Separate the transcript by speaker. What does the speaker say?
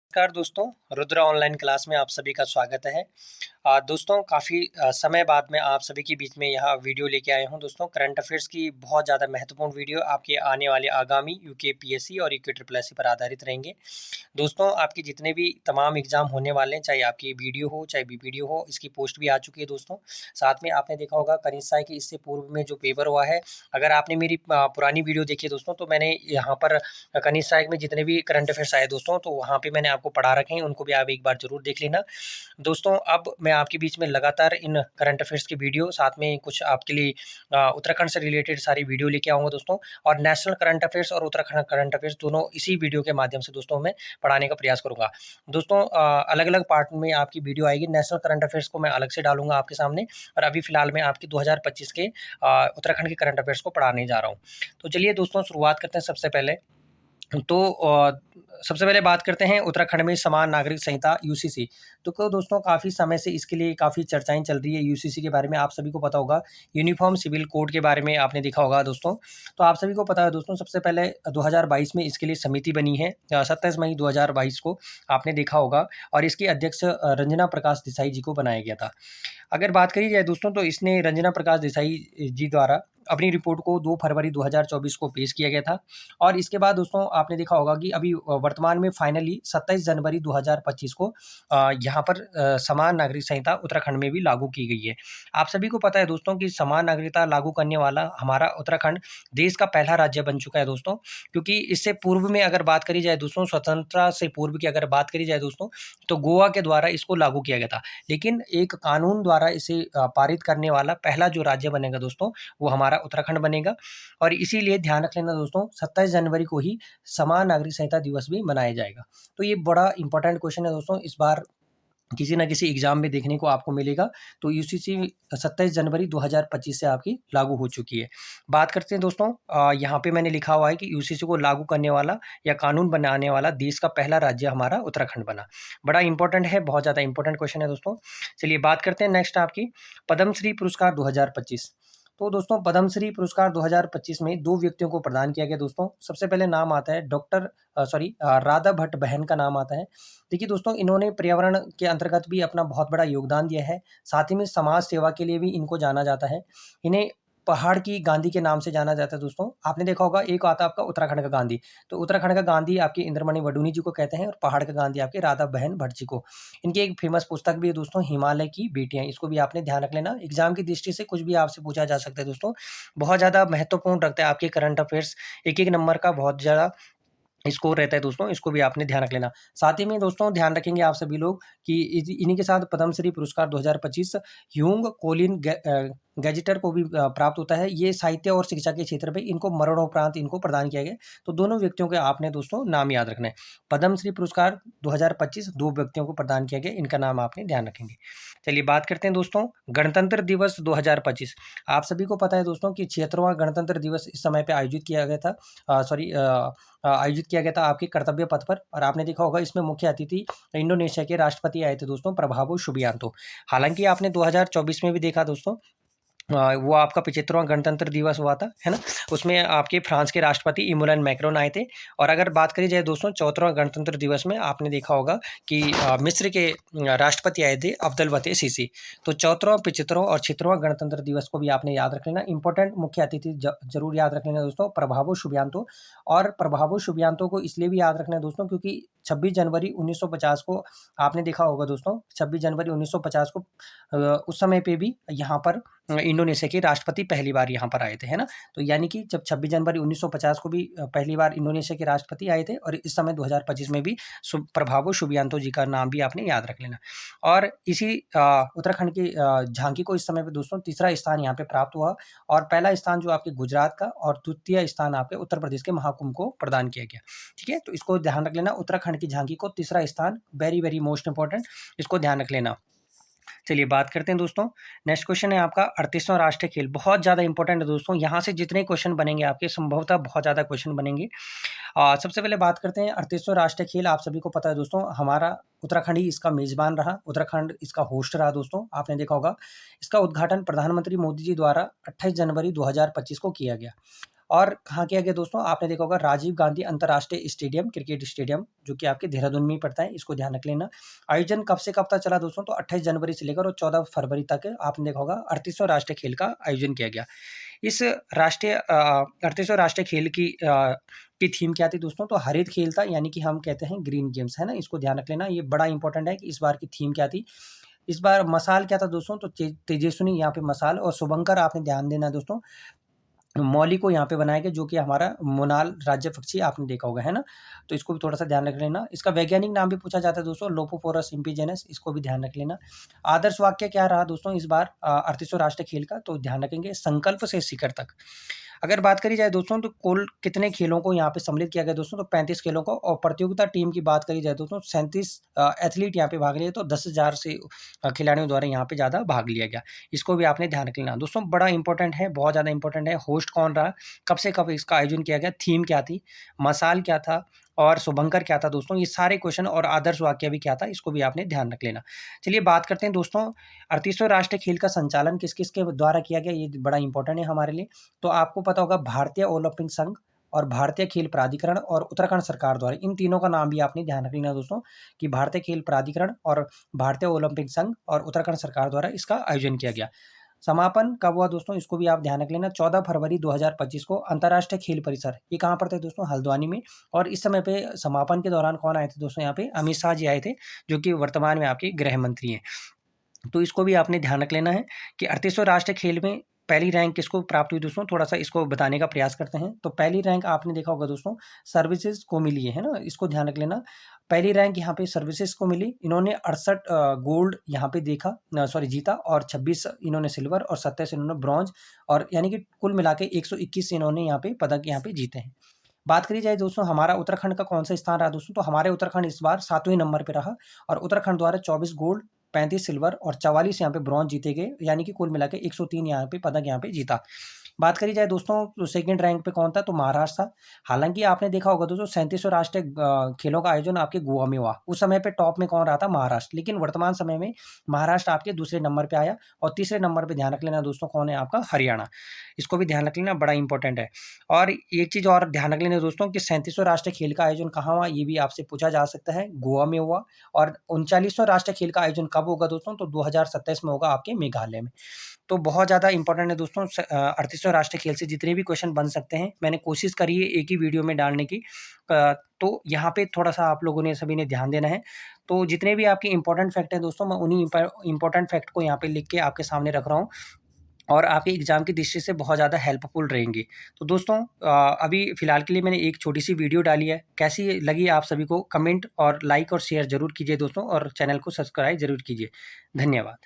Speaker 1: नमस्कार दोस्तों, Rudra online class में आप सभी का स्वागत है। दोस्तों काफ़ी समय बाद में आप सभी के बीच में यह वीडियो लेके आया हूँ दोस्तों। करंट अफ़ेयर्स की बहुत ज़्यादा महत्वपूर्ण वीडियो आपके आने वाले आगामी यूके पीएससी और यूके ट्रिपल एससी पर आधारित रहेंगे। दोस्तों आपके जितने भी तमाम एग्ज़ाम होने वाले हैं, चाहे आपकी वीडियो हो, चाहे बीपीडीओ हो, इसकी पोस्ट भी आ चुकी है दोस्तों। साथ में आपने देखा होगा कनिष्ठ साई की इससे पूर्व में जो पेपर हुआ है, अगर आपने मेरी पुरानी वीडियो देखी है दोस्तों, तो मैंने यहाँ पर कनिष्ठ सहायक में जितने भी करंट अफेयर्स आए दोस्तों, तो वहाँ पे मैंने आपको पढ़ा रखे हैं, उनको भी आप एक बार ज़रूर देख लेना। दोस्तों अब मैं आपके बीच में लगातार इन करंट अफेयर्स की वीडियो, साथ में कुछ आपके लिए उत्तराखंड से रिलेटेड सारी वीडियो लेके आऊँगा दोस्तों। और नेशनल करंट अफेयर्स और उत्तराखंड करंट अफेयर्स दोनों इसी वीडियो के माध्यम से दोस्तों मैं पढ़ाने का प्रयास करूँगा। दोस्तों अलग-अलग पार्ट में आपकी वीडियो आएगी। नेशनल करंट अफेयर्स को मैं अलग से डालूँगा आपके सामने, और अभी फ़िलहाल मैं आपके 2025 के उत्तराखंड के करंट अफेयर्स को पढ़ाने जा रहा हूँ। तो चलिए दोस्तों शुरुआत करते हैं सबसे पहले। तो सबसे पहले बात करते हैं उत्तराखंड में समान नागरिक संहिता यूसीसी। तो क्यों दोस्तों काफ़ी समय से इसके लिए काफ़ी चर्चाएँ चल रही है यूसीसी के बारे में, आप सभी को पता होगा। यूनिफ़ॉर्म सिविल कोड के बारे में आपने देखा होगा दोस्तों। तो आप सभी को पता है दोस्तों, सबसे पहले 2022 में इसके लिए समिति बनी है। 27 मई 2022 को आपने देखा होगा, और इसकी अध्यक्ष रंजना प्रकाश देसाई जी को बनाया गया था। अगर बात करी जाए दोस्तों, तो इसने रंजना प्रकाश देसाई जी द्वारा अपनी रिपोर्ट को 2 फरवरी 2024 को पेश किया गया था। और इसके बाद दोस्तों आपने देखा होगा कि अभी वर्तमान में फाइनली 27 जनवरी 2025 को यहाँ पर समान नागरिक संहिता उत्तराखंड में भी लागू की गई है। आप सभी को पता है दोस्तों कि समान नागरिकता लागू करने वाला हमारा उत्तराखंड देश का पहला राज्य बन चुका है दोस्तों। क्योंकि इससे पूर्व में अगर बात करी जाए दोस्तों, स्वतंत्रता से पूर्व की अगर बात करी जाए दोस्तों, तो गोवा के द्वारा इसको लागू किया गया था। लेकिन एक कानून द्वारा इसे पारित करने वाला पहला जो राज्य बनेगा दोस्तों, वो हमारा उत्तराखंड बनेगा। और इसीलिए ध्यान रख लेना दोस्तों, 27 जनवरी को ही समान नागरिक संहिता दिवस भी मनाया जाएगा। तो ये बड़ा इंपॉर्टेंट क्वेश्चन है दोस्तों, इस बार किसी न किसी एग्जाम में देखने को आपको मिलेगा। तो यूसीसी 27 जनवरी 2025 से आपकी लागू हो चुकी है। बात करते हैं दोस्तों, यहाँ पे मैंने लिखा हुआ है कि यूसीसी को लागू करने वाला या कानून बनाने वाला देश का पहला राज्य हमारा उत्तराखंड बना। बड़ा इंपॉर्टेंट है, बहुत ज़्यादा इंपॉर्टेंट क्वेश्चन है दोस्तों। चलिए बात करते हैं नेक्स्ट आपकी पद्मश्री पुरस्कार 2025। तो दोस्तों पद्मश्री पुरस्कार 2025 में 2 व्यक्तियों को प्रदान किया गया दोस्तों। सबसे पहले नाम आता है राधा भट्ट बहन का नाम आता है। देखिए दोस्तों, इन्होंने पर्यावरण के अंतर्गत भी अपना बहुत बड़ा योगदान दिया है। साथ ही में समाज सेवा के लिए भी इनको जाना जाता है। इन्हें पहाड़ की गांधी के नाम से जाना जाता है दोस्तों। आपने देखा होगा एक आता है आपका उत्तराखंड का गांधी। तो उत्तराखंड का गांधी आपके इंद्रमणि वडूनी जी को कहते हैं, और पहाड़ का गांधी आपके राधा बहन भट्ट जी को। इनकी एक फेमस पुस्तक भी है दोस्तों, हिमालय की बेटियां। इसको भी आपने ध्यान रख लेना, एग्जाम की दृष्टि से कुछ भी आपसे पूछा जा सकता है दोस्तों। बहुत ज़्यादा महत्वपूर्ण रखता है आपके करंट अफेयर्स, एक-एक नंबर का बहुत ज़्यादा स्कोर रहता है दोस्तों, इसको भी आपने ध्यान रख लेना। साथ ही में दोस्तों ध्यान रखेंगे आप सभी लोग कि इन्हीं के साथ पद्मश्री पुरस्कार 2025 ह्यूंग कोलिन गैजेटर को भी प्राप्त होता है। ये साहित्य और शिक्षा के क्षेत्र में इनको मरणोपरांत इनको प्रदान किया गया। तो दोनों व्यक्तियों के आपने दोस्तों नाम याद रखना है। पद्मश्री पुरस्कार 2025 2 व्यक्तियों को प्रदान किया गया, इनका नाम आपने ध्यान रखेंगे। चलिए बात करते हैं दोस्तों गणतंत्र दिवस 2025। आप सभी को पता है दोस्तों कि 76वां गणतंत्र दिवस इस समय पे आयोजित किया गया था। आयोजित किया गया था आपके कर्तव्य पथ पर। और आपने देखा होगा इसमें मुख्य अतिथि इंडोनेशिया के राष्ट्रपति आए थे दोस्तों, प्रभावो शुबियांतो। हालांकि आपने 2024 में भी देखा दोस्तों, वो आपका 75वां गणतंत्र दिवस हुआ था, है ना? उसमें आपके फ्रांस के राष्ट्रपति इमैनुअल मैक्रोन आए थे। और अगर बात करी जाए दोस्तों 74वां गणतंत्र दिवस में आपने देखा होगा कि मिस्र के राष्ट्रपति आए थे अब्दुल फतेह सीसी। तो 74वां, 75वां और 76वां गणतंत्र दिवस को भी आपने याद रख लेना। इंपॉर्टेंट मुख्य अतिथि जरूर याद रख लेना दोस्तों, प्रभावो शुबियांतो। और प्रभावो शुबियांतो को इसलिए भी याद रखना है दोस्तों, क्योंकि 26 जनवरी 1950 को आपने देखा होगा दोस्तों, 26 जनवरी 1950 को उस समय पे भी यहाँ पर इंडोनेशिया के राष्ट्रपति पहली बार यहाँ पर आए थे, है ना? तो यानी कि जब 26 जनवरी 1950 को भी पहली बार इंडोनेशिया के राष्ट्रपति आए थे, और इस समय 2025 में भी प्रभावो शुबियांतो जी का नाम भी आपने याद रख लेना। और इसी उत्तराखंड की झांकी को इस समय पे दोस्तों तीसरा स्थान यहाँ पे प्राप्त हुआ। और पहला स्थान जो आपके गुजरात का, और द्वितीय स्थान आपके उत्तर प्रदेश के महाकुंभ को प्रदान किया गया। ठीक है, तो इसको ध्यान रख लेना, उत्तराखंड की झांकी को तीसरा स्थान, वेरी वेरी मोस्ट इंपॉर्टेंट, इसको ध्यान रख लेना। चलिए बात करते हैं दोस्तों, नेक्स्ट क्वेश्चन है आपका 38वां राष्ट्रीय खेल। बहुत ज़्यादा इंपॉर्टेंट है दोस्तों, यहाँ से जितने क्वेश्चन बनेंगे आपके संभवतः बहुत ज़्यादा क्वेश्चन बनेंगे। सबसे पहले बात करते हैं 38वां राष्ट्रीय खेल। आप सभी को पता है दोस्तों, हमारा उत्तराखंड ही इसका मेजबान रहा, उत्तराखंड इसका होस्ट रहा दोस्तों। आपने देखा होगा इसका उद्घाटन प्रधानमंत्री मोदी जी द्वारा 28 जनवरी 2025 को किया गया। और कहाँ किया गया दोस्तों, आपने देखा होगा राजीव गांधी अंतर्राष्ट्रीय स्टेडियम, क्रिकेट स्टेडियम, जो कि आपके देहरादून में ही पड़ता है, इसको ध्यान रख लेना। आयोजन कब से कब तक चला दोस्तों, तो 28 जनवरी से लेकर और 14 फरवरी तक आपने देखा होगा 38वां राष्ट्रीय खेल का आयोजन किया गया। इस 38वें राष्ट्रीय खेल की थीम क्या थी दोस्तों, तो हरित खेल था, यानी कि हम कहते हैं ग्रीन गेम्स, है ना, इसको ध्यान रख लेना। ये बड़ा इंपॉर्टेंट है कि इस बार की थीम क्या थी। इस बार मसाल क्या था दोस्तों, तो तेजस्विनी यहाँ पे मसाल, और शुभंकर आपने ध्यान देना है दोस्तों, मौली को यहाँ पे बनाया गया, जो कि हमारा मोनाल राज्य पक्षी आपने देखा होगा, है ना। तो इसको भी थोड़ा सा ध्यान रख लेना। इसका वैज्ञानिक नाम भी पूछा जाता है दोस्तों, लोपोपोरस इम्पीजेनस, इसको भी ध्यान रख लेना। आदर्श वाक्य क्या रहा दोस्तों इस बार 38वां राष्ट्रीय खेल का, तो ध्यान रखेंगे संकल्प से शिखर तक। अगर बात करी जाए दोस्तों, तो कुल कितने खेलों को यहाँ पे सम्मिलित किया गया दोस्तों, तो 35 खेलों को, और प्रतियोगिता टीम की बात करी जाए दोस्तों 37 एथलीट यहाँ पे भाग लिए, तो 10,000 से खिलाड़ियों द्वारा यहाँ पे ज़्यादा भाग लिया गया। इसको भी आपने ध्यान रख लेना दोस्तों, बड़ा इंपॉर्टेंट है, बहुत ज़्यादा इंपॉर्टेंट है। होस्ट कौन रहा, कब से कब इसका आयोजन किया गया, थीम क्या थी, मसाल क्या था, और शुभंकर क्या था दोस्तों, ये सारे क्वेश्चन, और आदर्श वाक्य भी क्या था, इसको भी आपने ध्यान रख लेना। चलिए बात करते हैं दोस्तों, 38वें राष्ट्रीय खेल का संचालन किस किस के द्वारा किया गया, ये बड़ा इंपॉर्टेंट है हमारे लिए। तो आपको पता होगा भारतीय ओलंपिक संघ और भारतीय खेल प्राधिकरण और उत्तराखंड सरकार द्वारा, इन तीनों का नाम भी आपने ध्यान रख लेना दोस्तों, कि भारतीय खेल प्राधिकरण और भारतीय ओलंपिक संघ और उत्तराखंड सरकार द्वारा इसका आयोजन किया गया। समापन कब हुआ दोस्तों, इसको भी आप ध्यान रख लेना, 14 फरवरी 2025 को अंतर्राष्ट्रीय खेल परिसर, ये कहाँ पर थे दोस्तों, हल्द्वानी में। और इस समय पे समापन के दौरान कौन आए थे दोस्तों, यहाँ पे अमित शाह जी आए थे, जो कि वर्तमान में आपके गृह मंत्री हैं। तो इसको भी आपने ध्यान रख लेना है कि 38वें राष्ट्रीय खेल में पहली रैंक किसको प्राप्त हुई दोस्तों, थोड़ा सा इसको बताने का प्रयास करते हैं। तो पहली रैंक आपने देखा होगा दोस्तों, सर्विसेज को मिली है ना, इसको ध्यान रख लेना। पहली रैंक यहाँ पे सर्विसेज को मिली, इन्होंने 68 गोल्ड यहाँ पे जीता, और 26 इन्होंने सिल्वर, और 27 इन्होंने ब्रॉन्ज, और यानी कि कुल मिला के 121 इन्होंने यहाँ पे पदक यहाँ पे जीते हैं। बात करी जाए दोस्तों हमारा उत्तराखंड का कौन सा स्थान रहा दोस्तों, तो हमारे उत्तराखंड इस बार 7वें नंबर पे रहा, और उत्तराखंड द्वारा 24 गोल्ड, 35 सिल्वर और 44 यहाँ पे ब्रॉन्ज जीते गए, यानी कि कुल मिला के 103 यहाँ पे पदक यहाँ पे जीता। बात करी जाए दोस्तों, तो सेकंड रैंक पे कौन था, तो महाराष्ट्र था। हालांकि आपने देखा होगा दोस्तों 37वें राष्ट्रीय खेलों का आयोजन आपके गोवा में हुआ, उस समय पे टॉप में कौन रहा था, महाराष्ट्र। लेकिन वर्तमान समय में महाराष्ट्र आपके दूसरे नंबर पे आया, और तीसरे नंबर पे ध्यान रख लेना दोस्तों, कौन है आपका, हरियाणा। इसको भी ध्यान रख लेना, बड़ा इंपॉर्टेंट है। और एक चीज़ और ध्यान रख लेना दोस्तों, कि 37वें राष्ट्रीय खेल का आयोजन कहाँ हुआ, ये भी आपसे पूछा जा सकता है, गोवा में हुआ। और 39वां राष्ट्रीय खेल का आयोजन कब होगा दोस्तों, तो 2027 में होगा आपके मेघालय में। तो बहुत ज़्यादा इंपॉर्टेंट है दोस्तों, 38वें राष्ट्रीय खेल से जितने भी क्वेश्चन बन सकते हैं, मैंने कोशिश करी है एक ही वीडियो में डालने की। तो यहाँ पे थोड़ा सा आप लोगों ने सभी ने ध्यान देना है। तो जितने भी आपके इंपॉर्टेंट फैक्ट हैं दोस्तों, मैं उन्हीं इंपॉर्टेंट फैक्ट को यहाँ पे लिख के आपके सामने रख रहा हूँ, और आपके एग्ज़ाम की दृष्टि से बहुत ज़्यादा हेल्पफुल रहेंगे। तो दोस्तों अभी फ़िलहाल के लिए मैंने एक छोटी-सी वीडियो डाली है, कैसी लगी आप सभी को कमेंट और लाइक और शेयर ज़रूर कीजिए दोस्तों, और चैनल को सब्सक्राइब ज़रूर कीजिए। धन्यवाद।